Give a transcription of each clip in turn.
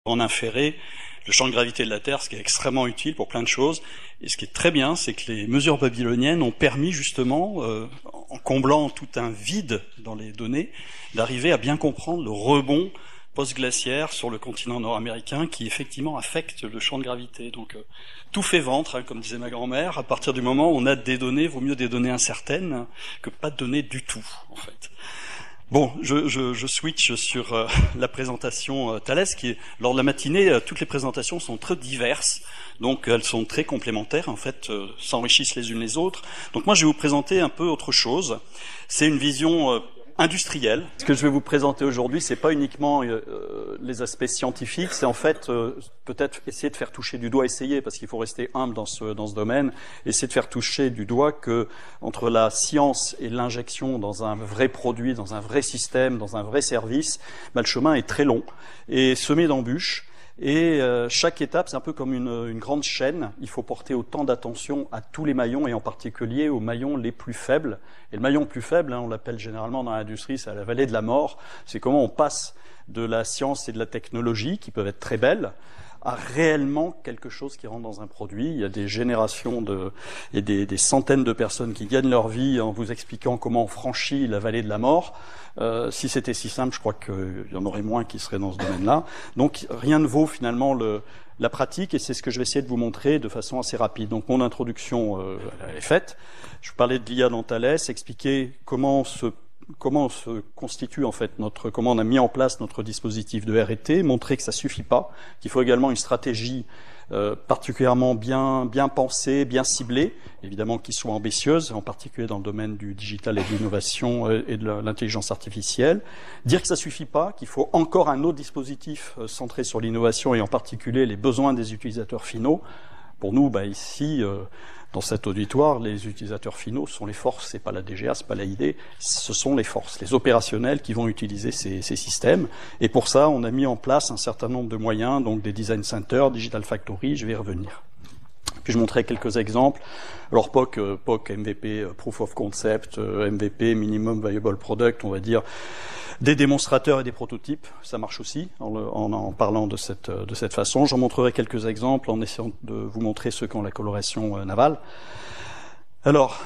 en inférer le champ de gravité de la Terre, ce qui est extrêmement utile pour plein de choses. Et ce qui est très bien, c'est que les mesures babyloniennes ont permis justement, en comblant tout un vide dans les données, d'arriver à bien comprendre le rebond post-glaciaire sur le continent nord-américain qui effectivement affecte le champ de gravité. Donc tout fait ventre, hein, comme disait ma grand-mère. À partir du moment où on a des données, vaut mieux des données incertaines que pas de données du tout, en fait. Bon, je switch sur la présentation Thales, qui est, lors de la matinée, toutes les présentations sont très diverses, donc elles sont très complémentaires, en fait, s'enrichissent les unes les autres. Donc moi, je vais vous présenter un peu autre chose. C'est une vision industrielle. Ce que je vais vous présenter aujourd'hui, c'est pas uniquement les aspects scientifiques, c'est en fait peut-être essayer de faire toucher du doigt, parce qu'il faut rester humble dans ce domaine, essayer de faire toucher du doigt que entre la science et l'injection dans un vrai produit, dans un vrai système, dans un vrai service, le chemin est très long et semé d'embûches. Et chaque étape, c'est un peu comme une grande chaîne. Il faut porter autant d'attention à tous les maillons, et en particulier aux maillons les plus faibles. Et le maillon le plus faible, hein, on l'appelle généralement dans l'industrie, c'est la vallée de la mort. C'est comment on passe de la science et de la technologie, qui peuvent être très belles, à réellement quelque chose qui rentre dans un produit. Il y a des générations et des centaines de personnes qui gagnent leur vie en vous expliquant comment on franchit la vallée de la mort. Si c'était si simple, je crois qu'il y en aurait moins qui seraient dans ce domaine-là. Donc rien ne vaut finalement la pratique, et c'est ce que je vais essayer de vous montrer de façon assez rapide. Donc mon introduction est faite. Je vais parler de l'IA dans Thales, expliquer comment se constitue en fait comment on a mis en place notre dispositif de R&T, montrer que ça suffit pas, qu'il faut également une stratégie particulièrement bien pensée, bien ciblée, évidemment qui soit ambitieuse, en particulier dans le domaine du digital et de l'innovation et de l'intelligence artificielle. Dire que ça suffit pas, qu'il faut encore un autre dispositif centré sur l'innovation et en particulier les besoins des utilisateurs finaux. Pour nous, ici, dans cet auditoire, les utilisateurs finaux sont les forces, c'est pas la DGA, c'est pas l'AID, ce sont les forces, les opérationnels qui vont utiliser ces systèmes. Et pour ça, on a mis en place un certain nombre de moyens, donc des design centers, digital factory, je vais y revenir. Puis je montrerai quelques exemples. Alors POC, MVP, Proof of Concept, MVP, Minimum Viable Product, on va dire des démonstrateurs et des prototypes, ça marche aussi en parlant de cette façon. J'en montrerai quelques exemples en essayant de vous montrer ceux qui ont la coloration navale. Alors,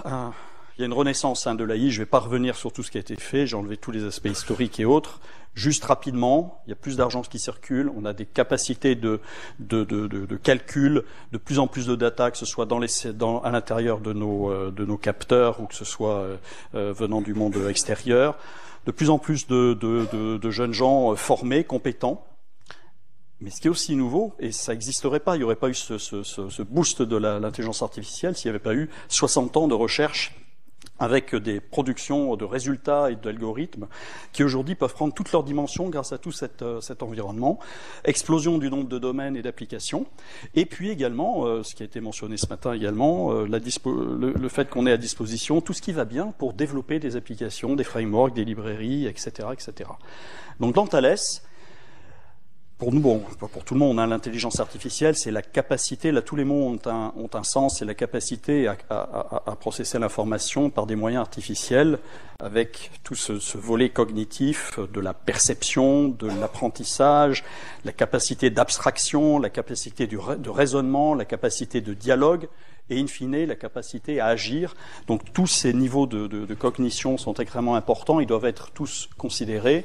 il y a une renaissance de l'AI, je ne vais pas revenir sur tout ce qui a été fait, j'ai enlevé tous les aspects historiques et autres. Juste rapidement, il y a plus d'argent qui circule, on a des capacités de calcul, de plus en plus de data, que ce soit à l'intérieur de nos capteurs ou que ce soit venant du monde extérieur. De plus en plus de jeunes gens formés, compétents. Mais ce qui est aussi nouveau, et ça n'existerait pas, il n'y aurait pas eu ce boost de l'intelligence artificielle s'il n'y avait pas eu 60 ans de recherche avec des productions de résultats et d'algorithmes qui aujourd'hui peuvent prendre toutes leurs dimensions grâce à tout cet environnement. Explosion du nombre de domaines et d'applications. Et puis également, ce qui a été mentionné ce matin également, le fait qu'on ait à disposition tout ce qui va bien pour développer des applications, des frameworks, des librairies, etc., etc. Donc dans Thales, pour nous, bon, pas pour tout le monde, l'intelligence artificielle, c'est la capacité, là tous les mots ont un sens, c'est la capacité à processer l'information par des moyens artificiels avec tout ce volet cognitif de la perception, de l'apprentissage, la capacité d'abstraction, la capacité de raisonnement, la capacité de dialogue et in fine la capacité à agir. Donc tous ces niveaux de cognition sont extrêmement importants, ils doivent être tous considérés.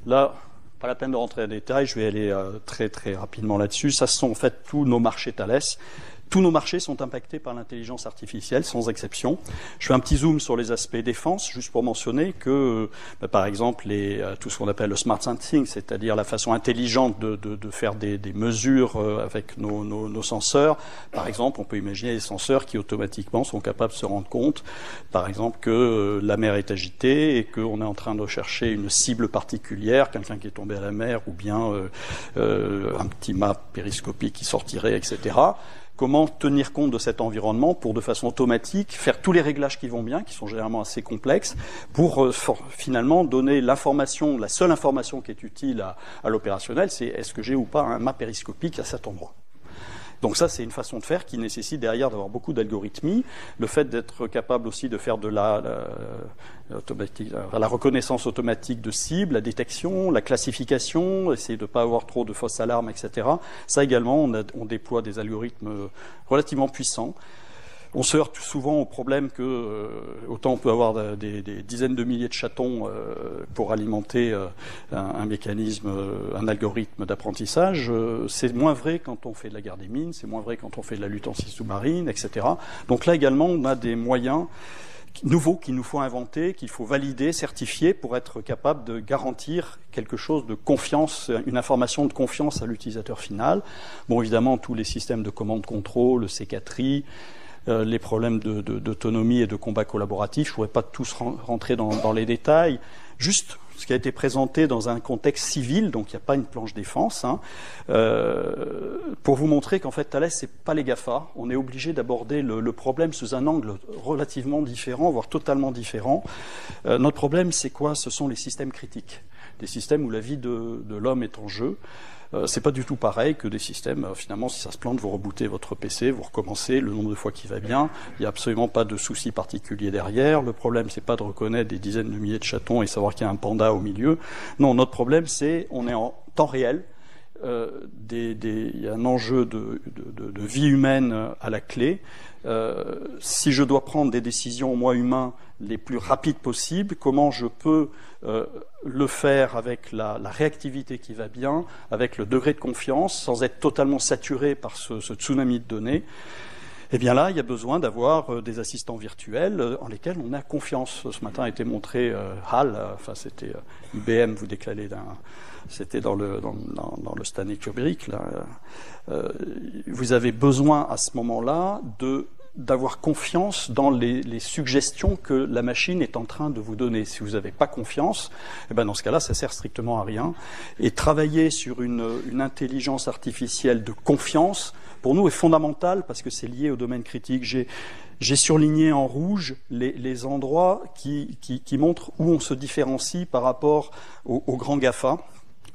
Là, pas la peine de rentrer en détail, je vais aller très très rapidement là-dessus. Ça, ce sont en fait tous nos marchés Thales. Tous nos marchés sont impactés par l'intelligence artificielle, sans exception. Je fais un petit zoom sur les aspects défense, juste pour mentionner que, par exemple, tout ce qu'on appelle le smart sensing, c'est-à-dire la façon intelligente de faire des mesures avec nos senseurs. Par exemple, on peut imaginer des senseurs qui automatiquement sont capables de se rendre compte, par exemple, que la mer est agitée et qu'on est en train de rechercher une cible particulière, quelqu'un qui est tombé à la mer, ou bien un petit map périscopique qui sortirait, etc. Comment tenir compte de cet environnement pour, de façon automatique, faire tous les réglages qui vont bien, qui sont généralement assez complexes, pour finalement donner l'information, la seule information qui est utile à l'opérationnel, c'est est-ce que j'ai ou pas un map périscopique à cet endroit. Donc ça, c'est une façon de faire qui nécessite derrière d'avoir beaucoup d'algorithmie. Le fait d'être capable aussi de faire de la reconnaissance automatique de cibles, la détection, la classification, essayer de ne pas avoir trop de fausses alarmes, etc. Ça également, on déploie des algorithmes relativement puissants. On se heurte souvent au problème que autant on peut avoir des dizaines de milliers de chatons pour alimenter un mécanisme, un algorithme d'apprentissage. C'est moins vrai quand on fait de la guerre des mines, c'est moins vrai quand on fait de la lutte anti-sous-marine, etc. Donc là également, on a des moyens nouveaux qu'il nous faut inventer, qu'il faut valider, certifier pour être capable de garantir quelque chose de confiance, une information de confiance à l'utilisateur final. Bon, évidemment, tous les systèmes de commande-contrôle, le C4I, les problèmes d'autonomie et de combat collaboratif. Je ne pourrais pas tous rentrer dans les détails. Juste ce qui a été présenté dans un contexte civil, donc il n'y a pas une planche défense, pour vous montrer qu'en fait Thales, c'est pas les GAFA. On est obligé d'aborder le problème sous un angle relativement différent, voire totalement différent. Notre problème, c'est quoi? Ce sont les systèmes critiques, des systèmes où la vie de l'homme est en jeu. C'est pas du tout pareil que des systèmes, finalement, si ça se plante, vous rebootez votre PC, vous recommencez le nombre de fois qui va bien. Il n'y a absolument pas de souci particulier derrière. Le problème, c'est pas de reconnaître des dizaines de milliers de chatons et savoir qu'il y a un panda au milieu. Non, notre problème, c'est on est en temps réel. Il y a un enjeu de vie humaine à la clé. Si je dois prendre des décisions, moi humain, les plus rapides possibles, comment je peux le faire avec la réactivité qui va bien, avec le degré de confiance, sans être totalement saturé par ce tsunami de données. Eh bien là, il y a besoin d'avoir des assistants virtuels en lesquels on a confiance. Ce matin a été montré HAL, enfin c'était IBM, vous déclarez c'était dans le Stanley Kubrick. Là. Vous avez besoin à ce moment-là d'avoir confiance dans les suggestions que la machine est en train de vous donner. Si vous n'avez pas confiance, eh ben dans ce cas-là, ça sert strictement à rien. Et travailler sur une intelligence artificielle de confiance, pour nous, est fondamental parce que c'est lié au domaine critique. J'ai surligné en rouge les endroits qui montrent où on se différencie par rapport aux grands GAFA,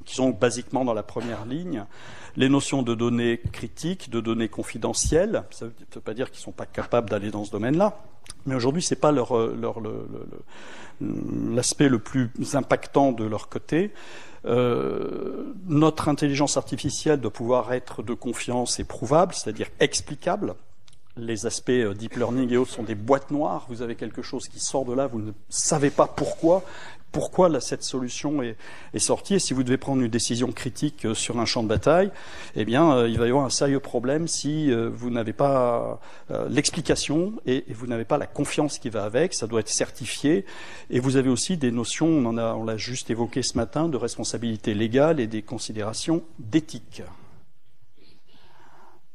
qui sont basiquement dans la première ligne. Les notions de données critiques, de données confidentielles, ça ne veut pas dire qu'ils ne sont pas capables d'aller dans ce domaine-là, mais aujourd'hui, ce n'est pas l'aspect le plus impactant de leur côté. Notre intelligence artificielle doit pouvoir être de confiance et prouvable, c'est-à-dire explicable. Les aspects deep learning et autres sont des boîtes noires. Vous avez quelque chose qui sort de là, vous ne savez pas pourquoi cette solution est sortie. Et si vous devez prendre une décision critique sur un champ de bataille, eh bien, il va y avoir un sérieux problème si vous n'avez pas l'explication et vous n'avez pas la confiance qui va avec. Ça doit être certifié. Et vous avez aussi des notions, on l'a juste évoqué ce matin, de responsabilité légale et des considérations d'éthique.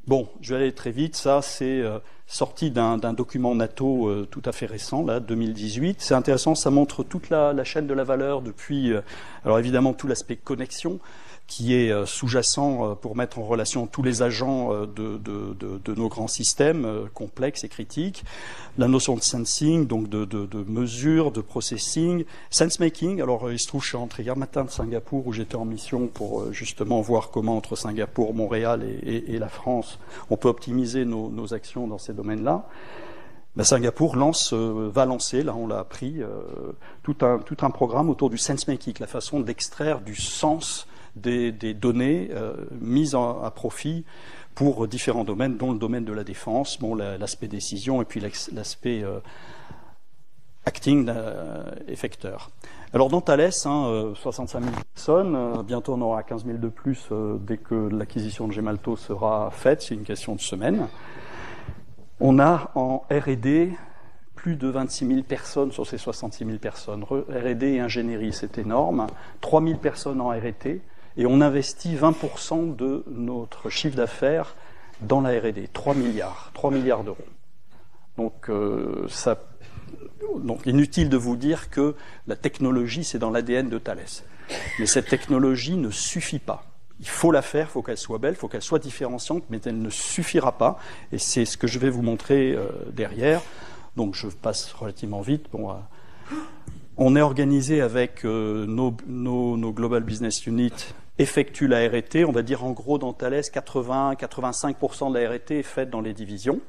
Bon, je vais aller très vite. Ça, c'est sorti d'un document NATO tout à fait récent, là, 2018. C'est intéressant, ça montre toute la chaîne de la valeur depuis, alors évidemment, tout l'aspect connexion, qui est sous-jacent pour mettre en relation tous les agents de nos grands systèmes complexes et critiques. La notion de sensing, donc de mesure, de processing, sense-making. Alors, il se trouve, je suis rentré hier matin de Singapour, où j'étais en mission pour justement voir comment, entre Singapour, Montréal et la France, on peut optimiser nos actions dans ces domaines-là. Ben, Singapour va lancer, là on l'a appris, tout un programme autour du sense-making, la façon d'extraire du sens des données mises à profit pour différents domaines, dont le domaine de la défense, bon, l'aspect décision et puis l'aspect acting effecteur. Alors dans Thales, 65 000 personnes, bientôt on aura 15 000 de plus dès que l'acquisition de Gemalto sera faite, c'est une question de semaine. On a en R&D plus de 26 000 personnes sur ces 66 000 personnes. R&D et ingénierie, c'est énorme. 3 000 personnes en R&T. Et on investit 20% de notre chiffre d'affaires dans la R&D, 3 milliards d'euros. Donc, donc, inutile de vous dire que la technologie, c'est dans l'ADN de Thales. Mais cette technologie ne suffit pas. Il faut la faire, il faut qu'elle soit belle, il faut qu'elle soit différenciante, mais elle ne suffira pas. Et c'est ce que je vais vous montrer derrière. Donc, je passe relativement vite. Bon, on est organisé avec nos Global Business Units effectuent la R&T. On va dire en gros dans Thales, 80-85% de la R&T est faite dans les divisions.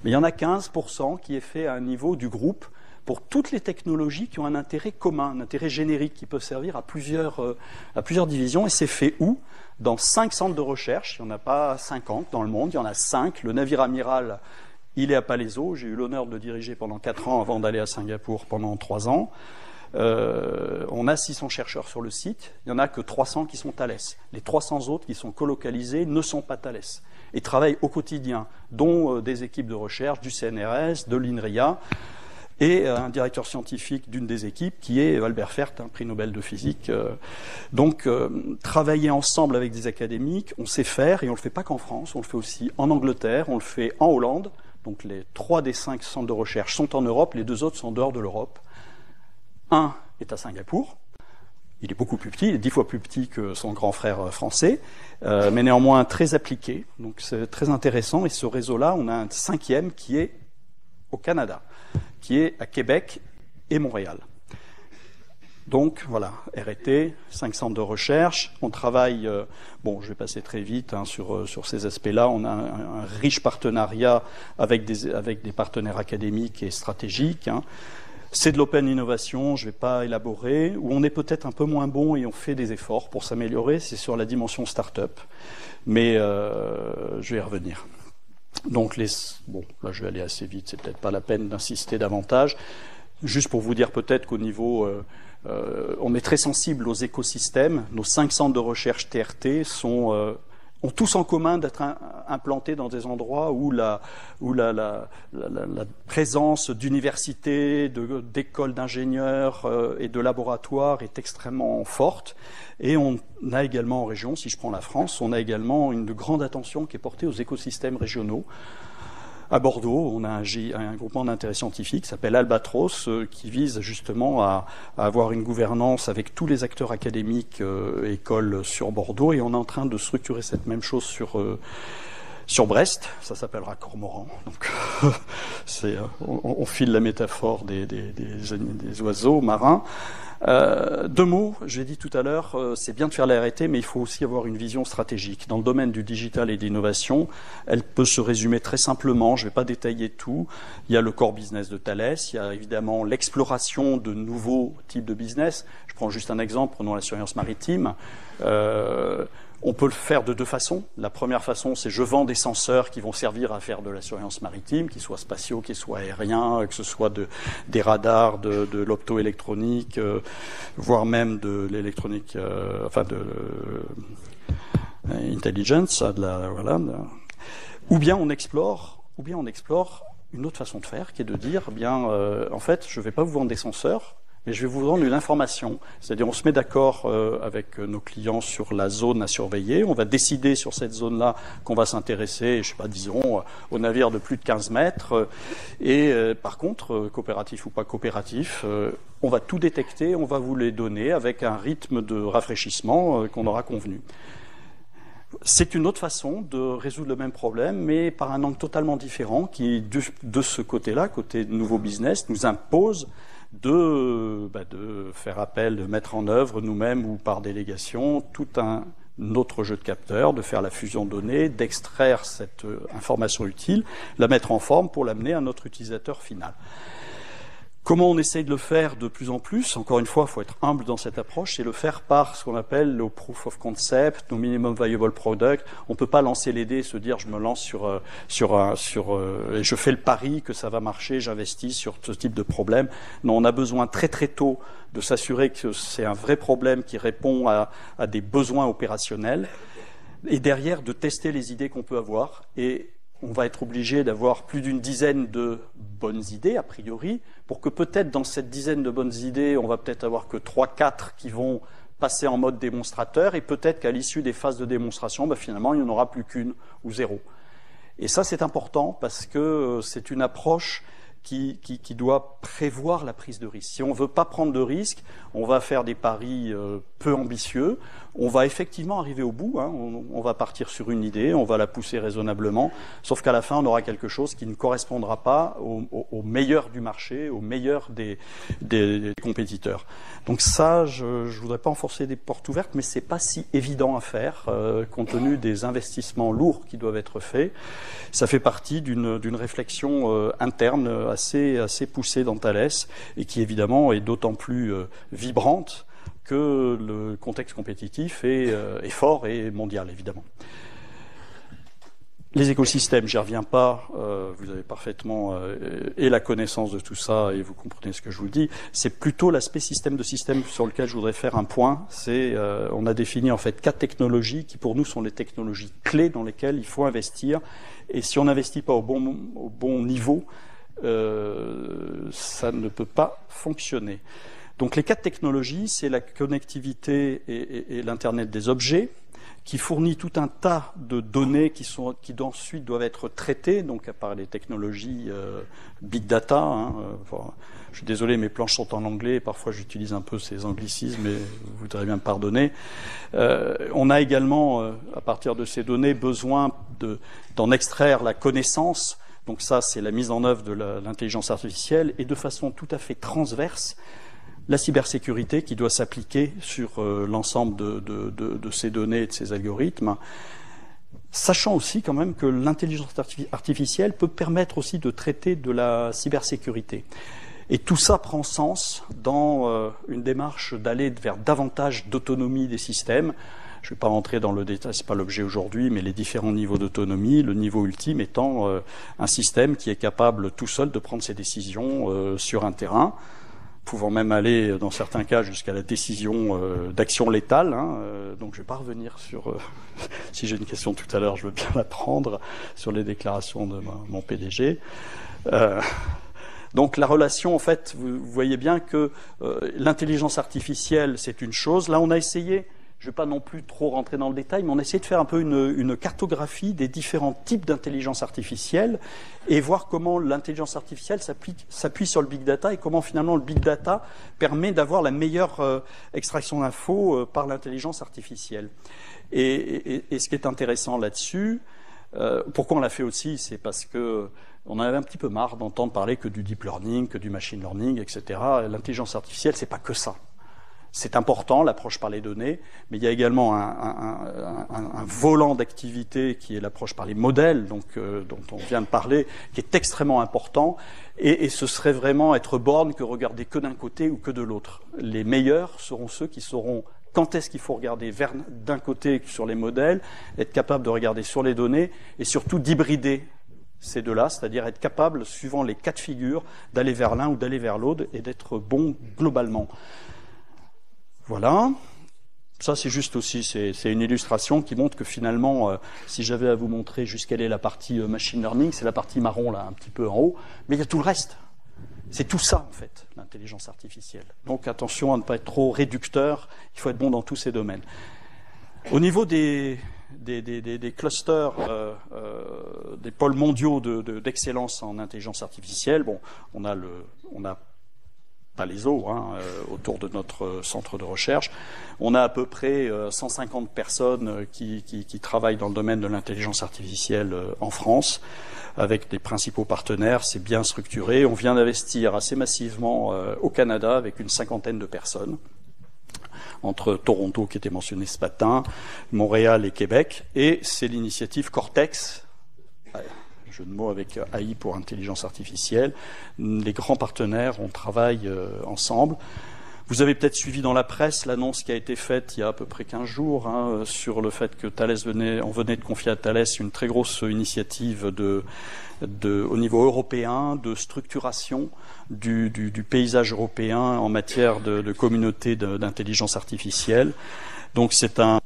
Mais il y en a 15% qui est fait à un niveau du groupe pour toutes les technologies qui ont un intérêt commun, un intérêt générique, qui peut servir à plusieurs divisions. Et c'est fait où? Dans 5 centres de recherche. Il n'y en a pas 50 dans le monde, il y en a 5. Le navire amiral, il est à Palaiseau. J'ai eu l'honneur de le diriger pendant 4 ans avant d'aller à Singapour pendant 3 ans. On a 600 chercheurs sur le site. Il n'y en a que 300 qui sont Thales. Les 300 autres qui sont colocalisés ne sont pas Thales et travaillent au quotidien, dont des équipes de recherche du CNRS, de l'INRIA, et un directeur scientifique d'une des équipes qui est Albert Fert, un prix Nobel de physique. Donc, travailler ensemble avec des académiques, on sait faire, et on ne le fait pas qu'en France, on le fait aussi en Angleterre, on le fait en Hollande. Donc, les 3 des 5 centres de recherche sont en Europe, les 2 autres sont en dehors de l'Europe. Un est à Singapour. Il est beaucoup plus petit, il est 10 fois plus petit que son grand frère français, mais néanmoins très appliqué. Donc, c'est très intéressant. Et ce réseau-là, on a un 5e qui est au Canada, qui est à Québec et Montréal. Donc voilà, R&T, 5 centres de recherche. On travaille, je vais passer très vite sur ces aspects-là. On a un riche partenariat avec des partenaires académiques et stratégiques. C'est de l'open innovation, je ne vais pas élaborer. Où on est peut-être un peu moins bon et on fait des efforts pour s'améliorer, c'est sur la dimension start-up. Mais je vais y revenir. Donc, là je vais aller assez vite, c'est peut-être pas la peine d'insister davantage. Juste pour vous dire peut-être qu'au niveau, on est très sensible aux écosystèmes. Nos 5 centres de recherche TRT ont tous en commun d'être implantés dans des endroits où la présence d'universités, d'écoles d'ingénieurs et de laboratoires est extrêmement forte. Et on a également en région, si je prends la France, on a également une grande attention qui est portée aux écosystèmes régionaux. À Bordeaux, on a un groupement d'intérêt scientifique qui s'appelle Albatros, qui vise justement à avoir une gouvernance avec tous les acteurs académiques écoles sur Bordeaux, et on est en train de structurer cette même chose sur Brest. Ça s'appellera Cormoran. Donc, on file la métaphore des oiseaux marins. 2 mots, je l'ai dit tout à l'heure, c'est bien de faire la R&T, mais il faut aussi avoir une vision stratégique. Dans le domaine du digital et de l'innovation, elle peut se résumer très simplement, je ne vais pas détailler tout. Il y a le core business de Thales, il y a évidemment l'exploration de nouveaux types de business. Je prends juste un exemple, prenons la surveillance maritime. On peut le faire de 2 façons. La première façon, c'est je vends des senseurs qui vont servir à faire de la surveillance maritime, qu'ils soient spatiaux, qu'ils soient aériens, que ce soit des radars, de l'optoélectronique, voire même de l'électronique, de intelligence, ou bien on explore une autre façon de faire, qui est de dire, en fait, je ne vais pas vous vendre des senseurs, mais je vais vous vendre une information. C'est-à-dire, on se met d'accord avec nos clients sur la zone à surveiller. On va décider sur cette zone-là qu'on va s'intéresser, disons, aux navires de plus de 15 mètres. Et par contre, coopératif ou pas coopératif, on va tout détecter, on va vous les donner avec un rythme de rafraîchissement qu'on aura convenu. C'est une autre façon de résoudre le même problème, mais par un angle totalement différent, qui, de ce côté-là, côté nouveau business, nous impose de faire appel, de mettre en œuvre nous-mêmes ou par délégation tout un autre jeu de capteurs, de faire la fusion de données, d'extraire cette information utile, la mettre en forme pour l'amener à notre utilisateur final. Comment on essaye de le faire de plus en plus? Encore une fois, il faut être humble dans cette approche, c'est le faire par ce qu'on appelle le proof of concept, nos minimum viable product. On ne peut pas lancer les dés et se dire je me lance et je fais le pari que ça va marcher, j'investis sur ce type de problème. Non, on a besoin très très tôt de s'assurer que c'est un vrai problème qui répond à des besoins opérationnels, et derrière de tester les idées qu'on peut avoir. Et on va être obligé d'avoir plus d'une dizaine de bonnes idées, a priori, pour que peut-être dans cette dizaine de bonnes idées, on va peut-être avoir que 3-4 qui vont passer en mode démonstrateur, et peut-être qu'à l'issue des phases de démonstration, finalement, il n'y en aura plus qu'une ou 0. Et ça, c'est important parce que c'est une approche qui doit prévoir la prise de risque. Si on ne veut pas prendre de risque, on va faire des paris peu ambitieux, on va effectivement arriver au bout, hein, on va partir sur une idée, on va la pousser raisonnablement, sauf qu'à la fin, on aura quelque chose qui ne correspondra pas au meilleur du marché, au meilleur des compétiteurs. Donc ça, je ne voudrais pas enfoncer des portes ouvertes, mais c'est pas si évident à faire, compte tenu des investissements lourds qui doivent être faits. Ça fait partie d'une réflexion interne assez poussée dans Thales, et qui évidemment est d'autant plus vibrante que le contexte compétitif est fort et mondial, évidemment. Les écosystèmes, j'y reviens pas, vous avez parfaitement et la connaissance de tout ça, et vous comprenez ce que je vous dis. C'est plutôt l'aspect système de système sur lequel je voudrais faire un point. On a défini en fait 4 technologies qui pour nous sont les technologies clés dans lesquelles il faut investir. Et si on n'investit pas au bon niveau, ça ne peut pas fonctionner. Donc les 4 technologies, c'est la connectivité et l'Internet des objets, qui fournit tout un tas de données qui ensuite doivent être traitées, donc par les technologies big data. Hein, je suis désolé, mes planches sont en anglais, et parfois j'utilise un peu ces anglicismes, mais vous voudrez bien me pardonner. On a également, à partir de ces données, besoin d'en extraire la connaissance. Donc ça, c'est la mise en œuvre de l'intelligence artificielle, et de façon tout à fait transverse, la cybersécurité qui doit s'appliquer sur l'ensemble de ces données et de ces algorithmes, sachant aussi quand même que l'intelligence artificielle peut permettre aussi de traiter de la cybersécurité. Et tout ça prend sens dans une démarche d'aller vers davantage d'autonomie des systèmes. Je ne vais pas rentrer dans le détail, ce n'est pas l'objet aujourd'hui, mais les différents niveaux d'autonomie, le niveau ultime étant un système qui est capable tout seul de prendre ses décisions sur un terrain, pouvant même aller, dans certains cas, jusqu'à la décision d'action létale. Hein, donc je ne vais pas revenir sur... si j'ai une question tout à l'heure, je veux bien la prendre, sur les déclarations de mon PDG. Donc la relation, en fait, vous voyez bien que l'intelligence artificielle, c'est une chose. Là, on a essayé... Je ne vais pas non plus trop rentrer dans le détail, mais on a essayé de faire un peu une cartographie des différents types d'intelligence artificielle et voir comment l'intelligence artificielle s'appuie sur le big data et comment finalement le big data permet d'avoir la meilleure extraction d'infos par l'intelligence artificielle. Et ce qui est intéressant là-dessus, pourquoi on l'a fait aussi, c'est parce que on en avait un petit peu marre d'entendre parler que du deep learning, que du machine learning, etc. L'intelligence artificielle, c'est pas que ça. C'est important, l'approche par les données, mais il y a également un volant d'activité qui est l'approche par les modèles, donc, dont on vient de parler, qui est extrêmement important, et ce serait vraiment être borne que regarder que d'un côté ou que de l'autre. Les meilleurs seront ceux qui sauront quand est-ce qu'il faut regarder d'un côté sur les modèles, être capable de regarder sur les données, et surtout d'hybrider ces deux-là, c'est-à-dire être capable, suivant les cas de figure, d'aller vers l'un ou d'aller vers l'autre, et d'être bon globalement. Voilà, ça c'est juste aussi, c'est une illustration qui montre que finalement, si j'avais à vous montrer jusqu'elle est la partie machine learning, c'est la partie marron là, un petit peu en haut, mais il y a tout le reste. C'est tout ça en fait, l'intelligence artificielle. Donc attention à ne pas être trop réducteur, il faut être bon dans tous ces domaines. Au niveau des clusters, des pôles mondiaux d'excellence en intelligence artificielle, bon, on a pas les eaux, autour de notre centre de recherche. On a à peu près 150 personnes qui travaillent dans le domaine de l'intelligence artificielle en France, avec des principaux partenaires. C'est bien structuré. On vient d'investir assez massivement au Canada avec une 50aine de personnes, entre Toronto, qui était mentionné ce matin, Montréal et Québec. Et c'est l'initiative Cortex, jeu de mots avec AI pour intelligence artificielle. Les grands partenaires, on travaille ensemble. Vous avez peut-être suivi dans la presse l'annonce qui a été faite il y a à peu près 15 jours sur le fait que on venait de confier à Thales une très grosse initiative au niveau européen de structuration du paysage européen en matière de communauté d'intelligence artificielle. Donc c'est un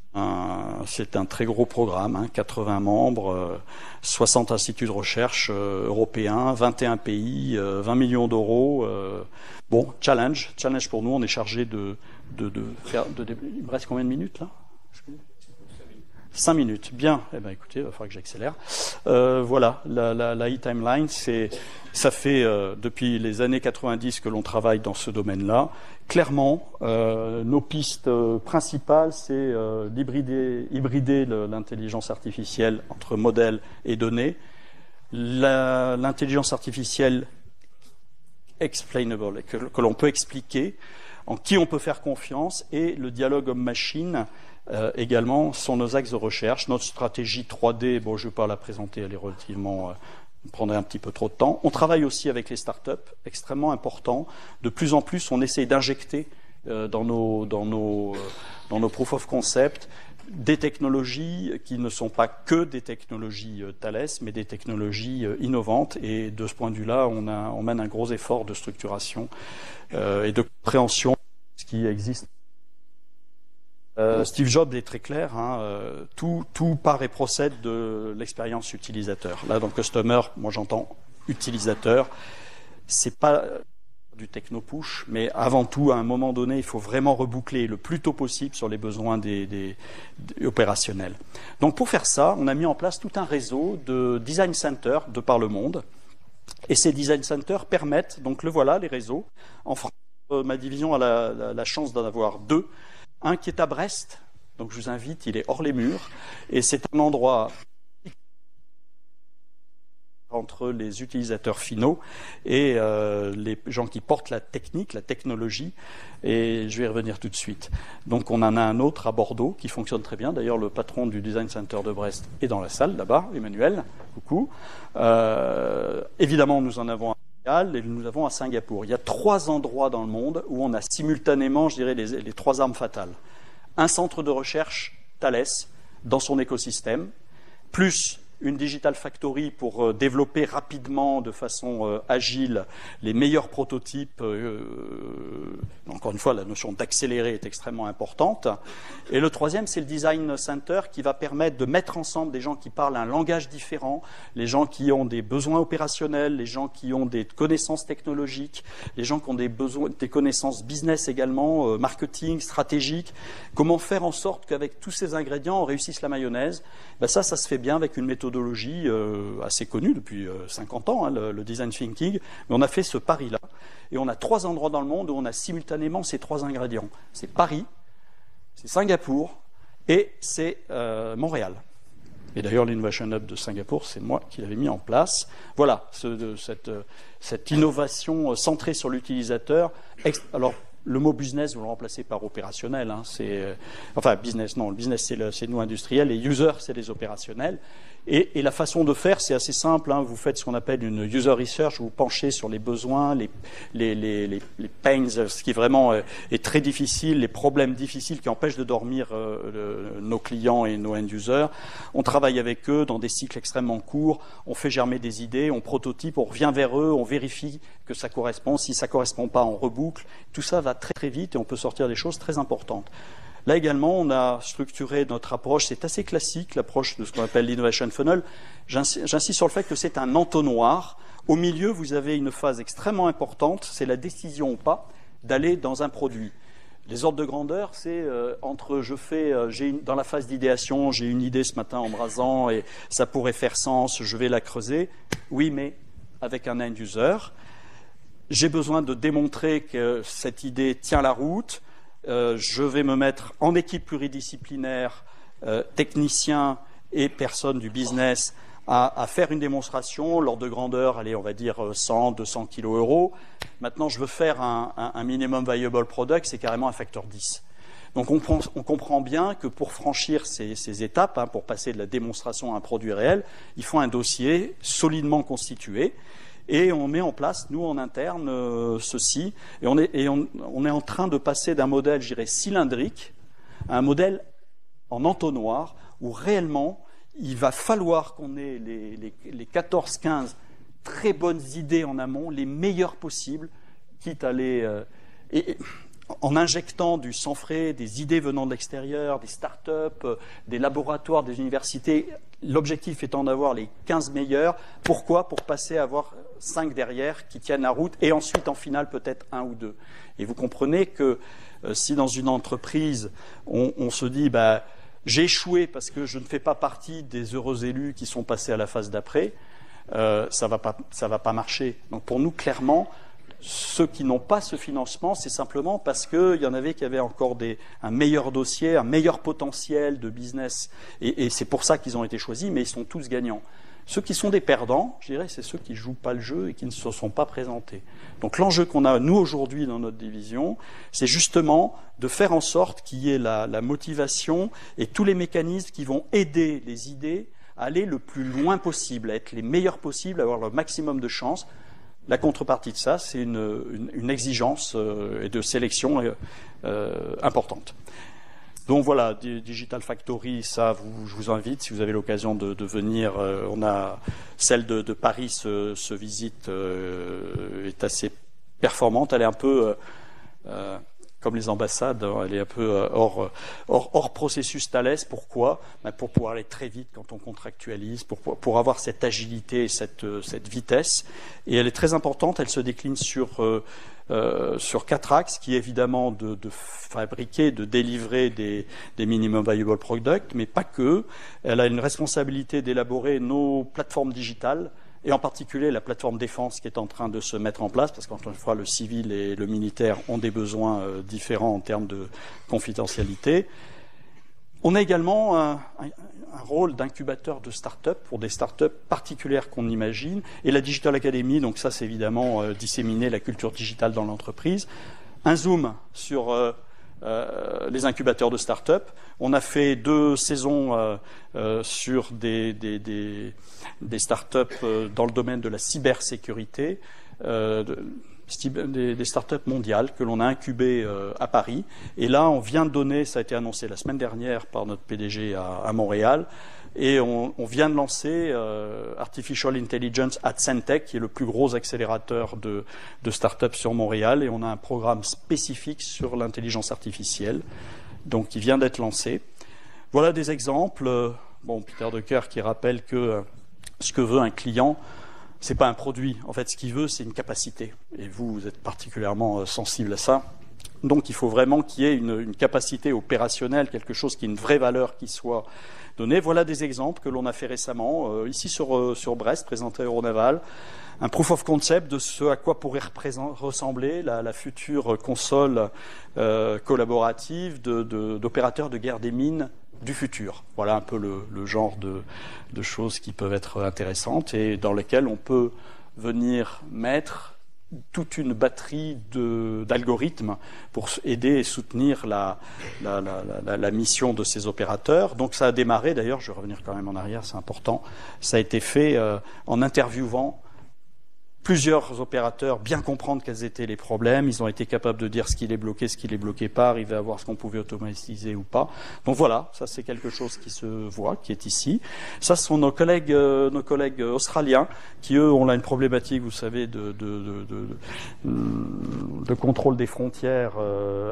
très gros programme, 80 membres, 60 instituts de recherche européens, 21 pays, 20 millions d'euros. Bon, challenge pour nous, on est chargé de faire... il me reste combien de minutes là ? 5 minutes. Bien. Eh ben, écoutez, il va falloir que j'accélère. Voilà, la e-timeline, ça fait depuis les années 90 que l'on travaille dans ce domaine-là. Clairement, nos pistes principales, c'est hybrider l'intelligence artificielle entre modèles et données. L'intelligence artificielle explainable, que l'on peut expliquer, en qui on peut faire confiance, et le dialogue homme-machine également sont nos axes de recherche. Notre stratégie 3D, bon, je ne vais pas la présenter, elle est relativement... prendrait un petit peu trop de temps. On travaille aussi avec les startups, extrêmement important. De plus en plus, on essaye d'injecter dans nos proof of concept des technologies qui ne sont pas que des technologies Thales, mais des technologies innovantes. Et de ce point de vue-là, on mène un gros effort de structuration et de compréhension de ce qui existe. Steve Jobs est très clair, tout part et procède de l'expérience utilisateur. Là, dans Customer, moi j'entends utilisateur. C'est pas du techno-push, mais avant tout, à un moment donné, il faut vraiment reboucler le plus tôt possible sur les besoins des opérationnels. Donc pour faire ça, on a mis en place tout un réseau de design centers de par le monde. Et ces design centers permettent, donc le voilà, les réseaux. En France, ma division a la chance d'en avoir 2. Un qui est à Brest, donc je vous invite, il est hors les murs, et c'est un endroit entre les utilisateurs finaux et les gens qui portent la technique, la technologie, et je vais y revenir tout de suite. Donc on en a un autre à Bordeaux qui fonctionne très bien. D'ailleurs, le patron du Design Center de Brest est dans la salle là-bas, Emmanuel, coucou. Évidemment, nous en avons un et nous avons à Singapour. Il y a 3 endroits dans le monde où on a simultanément, je dirais, les 3 armes fatales. Un centre de recherche Thales dans son écosystème, plus une Digital Factory pour développer rapidement, de façon agile, les meilleurs prototypes. Encore une fois, la notion d'accélérer est extrêmement importante. Et le 3e, c'est le Design Center qui va permettre de mettre ensemble des gens qui parlent un langage différent, les gens qui ont des besoins opérationnels, les gens qui ont des connaissances technologiques, les gens qui ont des connaissances business également, marketing, stratégique. Comment faire en sorte qu'avec tous ces ingrédients, on réussisse la mayonnaise? Ben ça se fait bien avec une méthodologie assez connue depuis 50 ans, le design thinking, mais on a fait ce pari-là. Et on a 3 endroits dans le monde où on a simultanément ces 3 ingrédients. C'est Paris, c'est Singapour et c'est Montréal. Et d'ailleurs, l'Innovation Hub de Singapour, c'est moi qui l'avais mis en place. Voilà, cette innovation centrée sur l'utilisateur. Alors, le mot business, vous le remplacez par opérationnel. Enfin, business, non. Le business, c'est nous industriels. Et user, c'est les opérationnels. Et la façon de faire, c'est assez simple. Vous faites ce qu'on appelle une user research. Vous penchez sur les besoins, les pains, ce qui vraiment est très difficile, les problèmes difficiles qui empêchent de dormir nos clients et nos end-users. On travaille avec eux dans des cycles extrêmement courts. On fait germer des idées, on prototype, on revient vers eux, on vérifie que ça correspond. Si ça ne correspond pas, on reboucle. Tout ça va très très vite et on peut sortir des choses très importantes. Là également, on a structuré notre approche. C'est assez classique, l'approche de ce qu'on appelle l'innovation funnel. J'insiste sur le fait que c'est un entonnoir. Au milieu, vous avez une phase extrêmement importante, c'est la décision ou pas d'aller dans un produit. Les ordres de grandeur, c'est entre dans la phase d'idéation, j'ai une idée ce matin en me rasant et ça pourrait faire sens, je vais la creuser. Oui, mais avec un end user. J'ai besoin de démontrer que cette idée tient la route. Je vais me mettre en équipe pluridisciplinaire, techniciens et personnes du business à faire une démonstration, l'ordre de grandeur, allez, on va dire 100, 200 kilos euros. Maintenant, je veux faire un minimum viable product, c'est carrément un facteur 10. Donc on comprend bien que pour franchir ces étapes, pour passer de la démonstration à un produit réel, il faut un dossier solidement constitué. Et on met en place, nous en interne, ceci. Et on est en train de passer d'un modèle, je dirais, cylindrique à un modèle en entonnoir où réellement il va falloir qu'on ait les 14-15 très bonnes idées en amont, les meilleures possibles, quitte à en injectant du sang frais, des idées venant de l'extérieur, des start-up, des laboratoires, des universités. L'objectif étant d'avoir les 15 meilleurs. Pourquoi? Pour passer à avoir 5 derrière qui tiennent la route et ensuite, en finale, peut-être 1 ou 2. Et vous comprenez que si dans une entreprise, on se dit J'ai échoué parce que je ne fais pas partie des heureux élus qui sont passés à la phase d'après. Ça va pas marcher. Donc pour nous, clairement, ceux qui n'ont pas ce financement, c'est simplement parce qu'il y en avait qui avaient encore un meilleur dossier, un meilleur potentiel de business. Et c'est pour ça qu'ils ont été choisis, mais ils sont tous gagnants. Ceux qui sont des perdants, je dirais, c'est ceux qui ne jouent pas le jeu et qui ne se sont pas présentés. Donc l'enjeu qu'on a, nous, aujourd'hui, dans notre division, c'est justement de faire en sorte qu'il y ait la motivation et tous les mécanismes qui vont aider les idées à aller le plus loin possible, à être les meilleurs possibles, à avoir le maximum de chances. La contrepartie de ça, c'est une exigence et de sélection importante. Donc voilà, Digital Factory, ça, je vous invite, si vous avez l'occasion de venir. On a celle de Paris se visite, est assez performante. Elle est un peu comme les ambassades, elle est un peu hors processus Thales. Pourquoi? Pour pouvoir aller très vite quand on contractualise, pour avoir cette agilité et cette vitesse. Et elle est très importante, elle se décline sur 4 axes, qui est évidemment de fabriquer, de délivrer des minimum viable products, mais pas que. Elle a une responsabilité d'élaborer nos plateformes digitales, et en particulier la plateforme défense qui est en train de se mettre en place, parce qu'encore une fois, le civil et le militaire ont des besoins différents en termes de confidentialité. On a également un rôle d'incubateur de start-up pour des start-up particulières qu'on imagine. Et la Digital Academy, donc ça c'est évidemment disséminer la culture digitale dans l'entreprise. Un zoom sur les incubateurs de start-up. On a fait 2 saisons sur des start-up dans le domaine de la cybersécurité, des start-up mondiales que l'on a incubées à Paris. Et là, on vient de donner, ça a été annoncé la semaine dernière par notre PDG à Montréal, et on vient de lancer Artificial Intelligence at Centec, qui est le plus gros accélérateur de start-up sur Montréal, et on a un programme spécifique sur l'intelligence artificielle, donc qui vient d'être lancé. Voilà des exemples. Bon, Peter Drucker qui rappelle que ce que veut un client, c'est pas un produit. En fait, ce qu'il veut, c'est une capacité. Et vous êtes particulièrement sensible à ça. Donc, il faut vraiment qu'il y ait une capacité opérationnelle, quelque chose qui ait une vraie valeur qui soit donnée. Voilà des exemples que l'on a fait récemment, ici sur Brest, présenté à Euronaval. Un proof of concept de ce à quoi pourrait ressembler la future console collaborative d'opérateurs de guerre des mines du futur. Voilà un peu le genre de choses qui peuvent être intéressantes et dans lesquelles on peut venir mettre toute une batterie d'algorithmes pour aider et soutenir la mission de ces opérateurs. Donc ça a démarré, d'ailleurs, je vais revenir quand même en arrière, c'est important, ça a été fait en interviewant plusieurs opérateurs, bien comprendre quels étaient les problèmes. Ils ont été capables de dire ce qui les bloquait, ce qui les bloquait pas, arriver à voir ce qu'on pouvait automatiser ou pas. Donc voilà, ça c'est quelque chose qui se voit, qui est ici. Ça, ce sont nos collègues australiens qui, eux, ont là une problématique, vous savez, de contrôle des frontières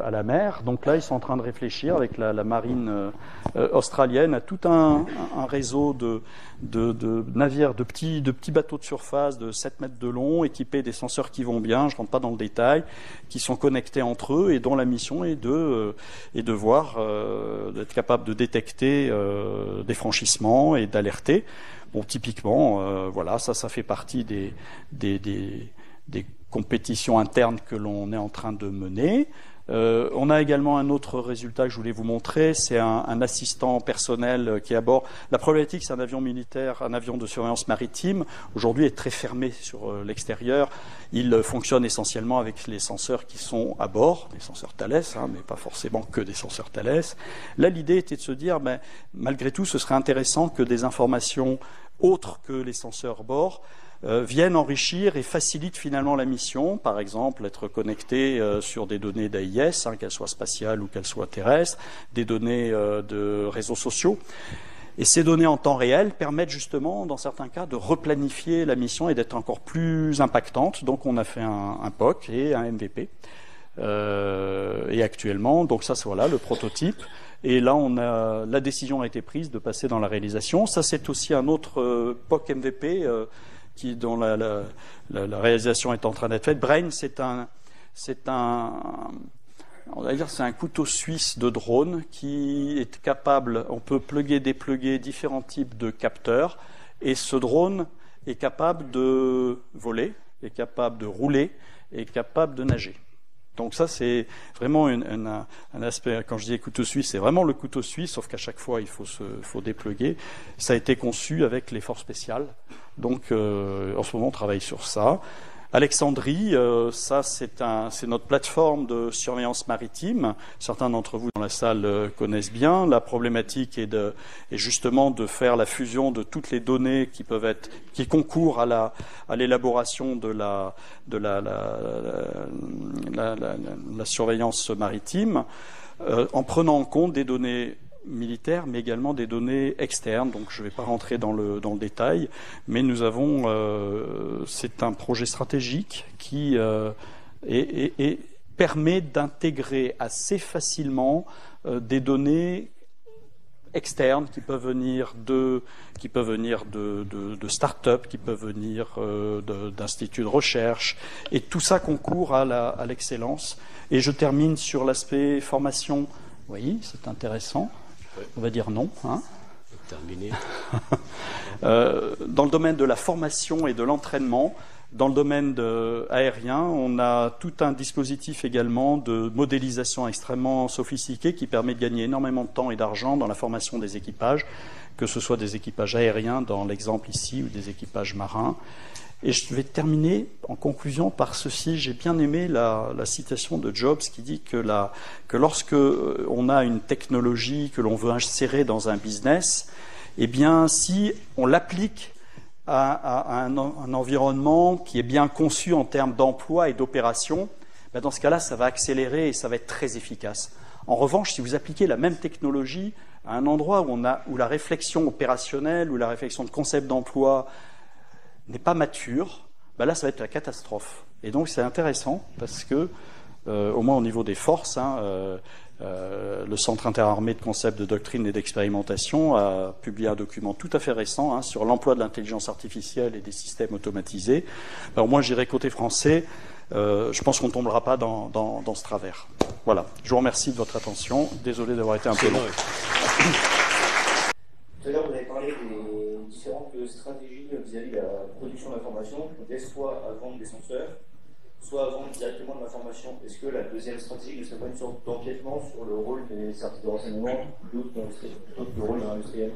à la mer. Donc là, ils sont en train de réfléchir avec la marine australienne à tout un réseau de navires, de petits bateaux de surface de 7 mètres de long, équipés des senseurs qui vont bien, je ne rentre pas dans le détail, qui sont connectés entre eux et dont la mission est de voir, d'être capable de détecter des franchissements et d'alerter. Bon, typiquement, voilà, ça fait partie des compétitions internes que l'on est en train de mener. On a également un autre résultat que je voulais vous montrer, c'est un assistant personnel qui est à bord. La problématique, c'est un avion militaire, un avion de surveillance maritime. Aujourd'hui, est très fermé sur l'extérieur. Il fonctionne essentiellement avec les senseurs qui sont à bord, des senseurs Thales, mais pas forcément que des senseurs Thales. Là, l'idée était de se dire, malgré tout, ce serait intéressant que des informations autres que les senseurs bord viennent enrichir et facilitent finalement la mission, par exemple être connecté sur des données d'AIS, qu'elles soient spatiales ou qu'elles soient terrestres, des données de réseaux sociaux. Et ces données en temps réel permettent justement, dans certains cas, de replanifier la mission et d'être encore plus impactante. Donc on a fait un POC et un MVP. Et actuellement, donc ça c'est voilà le prototype. Et là, la décision a été prise de passer dans la réalisation. Ça c'est aussi un autre POC MVP dont la réalisation est en train d'être faite. Brain, c'est un On va dire c'est un couteau suisse de drone qui est capable, on peut plugger, dépluguer différents types de capteurs, et ce drone est capable de voler, est capable de rouler, est capable de nager. Donc ça, c'est vraiment un aspect, quand je dis couteau suisse, c'est vraiment le couteau suisse, sauf qu'à chaque fois, il faut dépluguer. Ça a été conçu avec les forces spéciales. Donc, en ce moment, on travaille sur ça. Alexandrie, ça, c'est notre plateforme de surveillance maritime. Certains d'entre vous dans la salle connaissent bien. La problématique est justement de faire la fusion de toutes les données qui concourent à l'élaboration de la surveillance maritime, en prenant en compte des données militaires, mais également des données externes. Donc, je ne vais pas rentrer dans le détail, mais nous avons, c'est un projet stratégique qui permet d'intégrer assez facilement des données externes qui peuvent venir de start-up, qui peuvent venir d'instituts de recherche, et tout ça concourt à l'excellence. Et je termine sur l'aspect formation. Oui, c'est intéressant. On va dire non. Hein. Terminé. Dans le domaine de la formation et de l'entraînement, dans le domaine aérien, on a tout un dispositif également de modélisation extrêmement sophistiqué qui permet de gagner énormément de temps et d'argent dans la formation des équipages, que ce soit des équipages aériens dans l'exemple ici ou des équipages marins. Et je vais terminer en conclusion par ceci. J'ai bien aimé la citation de Jobs qui dit que lorsque on a une technologie que l'on veut insérer dans un business, eh bien, si on l'applique à un environnement qui est bien conçu en termes d'emploi et d'opération, ben dans ce cas-là, ça va accélérer et ça va être très efficace. En revanche, si vous appliquez la même technologie à un endroit où la réflexion opérationnelle ou la réflexion de concept d'emploi n'est pas mature, ben là, ça va être la catastrophe. Et donc, c'est intéressant parce que, au moins au niveau des forces, le Centre interarmé de concept de doctrine et d'expérimentation a publié un document tout à fait récent sur l'emploi de l'intelligence artificielle et des systèmes automatisés. Alors moi, j'irai côté français. Je pense qu'on ne tombera pas dans ce travers. Voilà. Je vous remercie de votre attention. Désolé d'avoir été un peu long. Tout à l'heure, vous avez parlé des différentes stratégies vis-à-vis de la production d'informations, soit à vendre des senseurs, soit à vendre directement de l'information. Est-ce que la deuxième stratégie ne serait pas une sorte d'empiètement sur le rôle des services de renseignement plutôt que le rôle d'un industriel?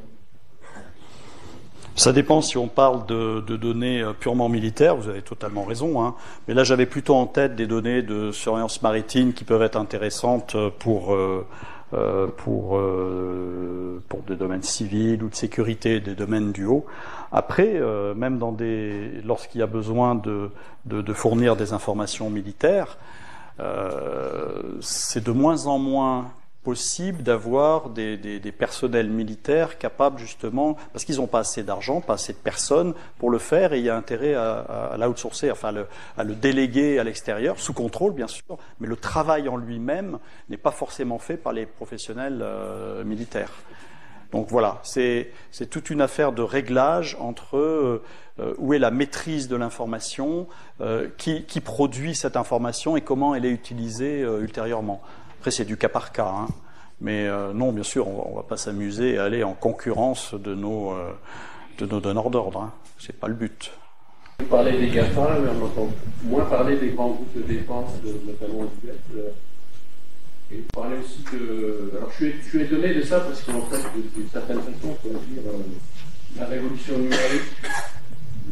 Ça dépend si on parle de données purement militaires, vous avez totalement raison. Mais là, j'avais plutôt en tête des données de surveillance maritime qui peuvent être intéressantes pour des domaines civils ou de sécurité, des domaines du haut. Après, même lorsqu'il y a besoin de fournir des informations militaires, c'est de moins en moins possible d'avoir des personnels militaires capables justement, parce qu'ils n'ont pas assez d'argent, pas assez de personnes pour le faire, et il y a intérêt à l'outsourcer, enfin à le déléguer à l'extérieur, sous contrôle bien sûr, mais le travail en lui-même n'est pas forcément fait par les professionnels militaires. Donc voilà, c'est toute une affaire de réglage entre où est la maîtrise de l'information, qui produit cette information et comment elle est utilisée ultérieurement. Après, c'est du cas par cas, mais non, bien sûr, on ne va pas s'amuser et aller en concurrence de nos donneurs d'ordre. C'est pas le but. Vous parlez des GAFA, mais on entend moins parler des grands groupes de défense, notamment aux US. Et vous parlez aussi de... Alors, je suis étonné de ça parce qu'en fait, d'une certaine façon, on peut dire la révolution numérique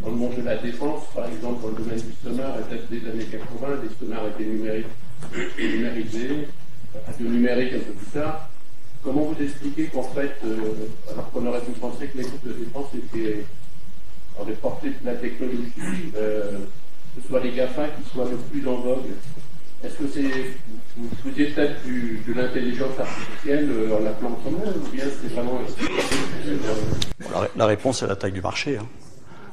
dans le monde de la défense, par exemple, dans le domaine du sonar, à tête des années 80, les sonars étaient numérisés, de numérique un peu plus tard. Comment vous expliquez qu'en fait, alors qu'on aurait pu penser que les groupes de défense auraient porté de la technologie, que ce soit les GAFA qui soient le plus en vogue? Est-ce que vous faisiez peut-être de l'intelligence artificielle en appelant comme ça, ou bien c'est vraiment... La réponse est la taille du marché.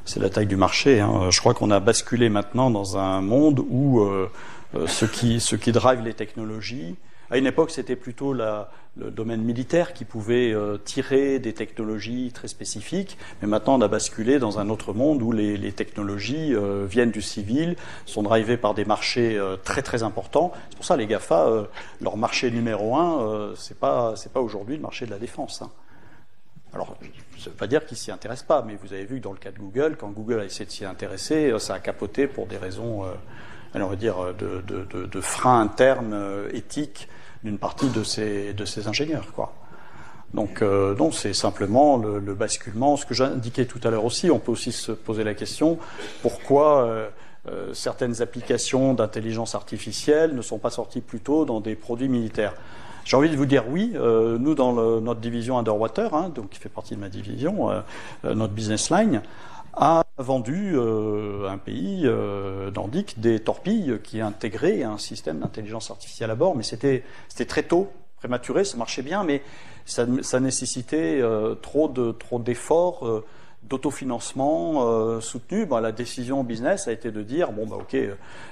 C'est la taille du marché. Je crois qu'on a basculé maintenant dans un monde où ce qui drive les technologies, À une époque, c'était plutôt le domaine militaire qui pouvait tirer des technologies très spécifiques, mais maintenant on a basculé dans un autre monde où les technologies viennent du civil, sont drivées par des marchés très très importants. C'est pour ça les GAFA, leur marché numéro un, c'est pas aujourd'hui le marché de la défense. Hein. Alors, ça ne veut pas dire qu'ils s'y intéressent pas, mais vous avez vu que dans le cas de Google, quand Google a essayé de s'y intéresser, ça a capoté pour des raisons, on va dire, de freins internes éthiques d'une partie de ces ingénieurs, quoi. Donc, non, c'est simplement le basculement. Ce que j'indiquais tout à l'heure aussi, on peut aussi se poser la question pourquoi certaines applications d'intelligence artificielle ne sont pas sorties plus tôt dans des produits militaires. J'ai envie de vous dire oui. Nous, dans notre division Underwater, hein, donc qui fait partie de ma division, notre business line, a vendu un pays nordique des torpilles qui intégraient un système d'intelligence artificielle à bord, mais c'était très tôt, prématuré, ça marchait bien, mais ça nécessitait trop d'efforts, d'autofinancement soutenu. Ben, la décision business a été de dire bon bah ok,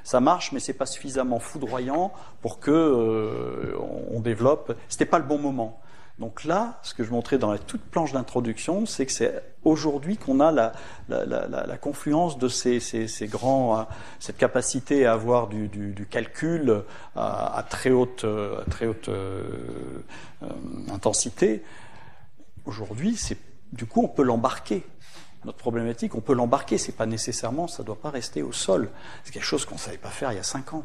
ça marche, mais c'est pas suffisamment foudroyant pour que on développe. C'était pas le bon moment. Donc là, ce que je montrais dans la toute planche d'introduction, c'est que c'est aujourd'hui qu'on a la confluence de ces cette capacité à avoir du calcul à très haute intensité. Aujourd'hui, du coup, on peut l'embarquer. Notre problématique, on peut l'embarquer. C'est pas nécessairement, ça doit pas rester au sol. C'est quelque chose qu'on savait pas faire il y a 5 ans.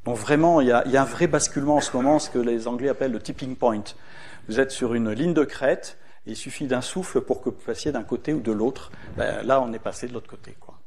Donc vraiment, il y a un vrai basculement en ce moment, ce que les Anglais appellent le tipping point. Vous êtes sur une ligne de crête, et il suffit d'un souffle pour que vous passiez d'un côté ou de l'autre. Ben, là, on est passé de l'autre côté, quoi.